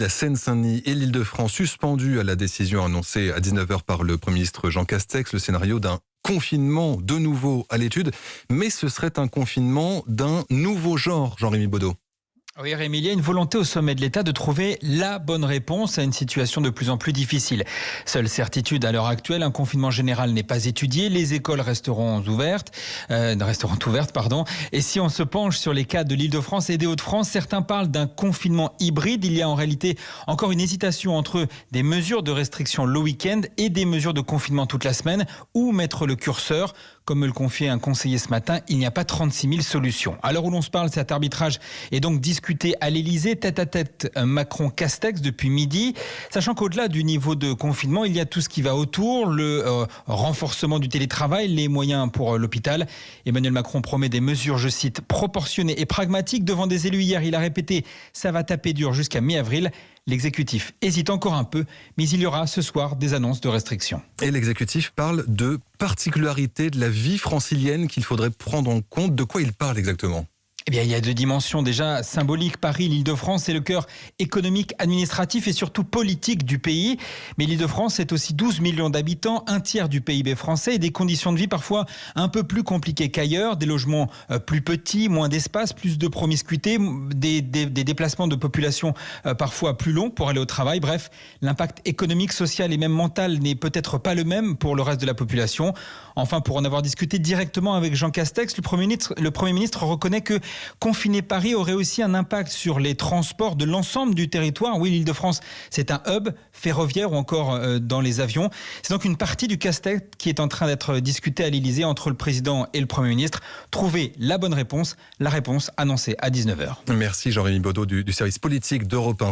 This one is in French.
La Seine-Saint-Denis et l'Île-de-France suspendus à la décision annoncée à 19h par le Premier ministre Jean Castex, le scénario d'un confinement de nouveau à l'étude, mais ce serait un confinement d'un nouveau genre, Jean-Rémy Baudot. Oui, Rémi, il y a une volonté au sommet de l'État de trouver la bonne réponse à une situation de plus en plus difficile. Seule certitude à l'heure actuelle, un confinement général n'est pas étudié, les écoles resteront ouvertes. Et si on se penche sur les cas de l'Île-de-France et des Hauts-de-France, certains parlent d'un confinement hybride. Il y a en réalité encore une hésitation entre des mesures de restriction le week-end et des mesures de confinement toute la semaine. Où mettre le curseur ? Comme me le confiait un conseiller ce matin, il n'y a pas 36 000 solutions. À l'heure où l'on se parle, cet arbitrage est donc discuté à l'Elysée, tête-à-tête Macron-Castex depuis midi. Sachant qu'au-delà du niveau de confinement, il y a tout ce qui va autour, le renforcement du télétravail, les moyens pour l'hôpital. Emmanuel Macron promet des mesures, je cite, proportionnées et pragmatiques. Devant des élus hier, il a répété « ça va taper dur jusqu'à mi-avril ». L'exécutif hésite encore un peu, mais il y aura ce soir des annonces de restrictions. Et l'exécutif parle de particularités de la vie francilienne qu'il faudrait prendre en compte. De quoi il parle exactement ? Eh bien, il y a deux dimensions déjà symboliques. Paris, l'Île-de-France, c'est le cœur économique, administratif et surtout politique du pays. Mais l'Île-de-France, c'est aussi 12 millions d'habitants, un tiers du PIB français et des conditions de vie parfois un peu plus compliquées qu'ailleurs. Des logements plus petits, moins d'espace, plus de promiscuité, des déplacements de population parfois plus longs pour aller au travail. Bref, l'impact économique, social et même mental n'est peut-être pas le même pour le reste de la population. Enfin, pour en avoir discuté directement avec Jean Castex, le Premier ministre reconnaît que confiner Paris aurait aussi un impact sur les transports de l'ensemble du territoire. Oui, l'Île-de-France, c'est un hub ferroviaire ou encore dans les avions. C'est donc une partie du casse-tête qui est en train d'être discutée à l'Élysée entre le président et le Premier ministre. Trouver la bonne réponse, la réponse annoncée à 19h. Merci Jean-Rémy Baudot du service politique d'Europe 1.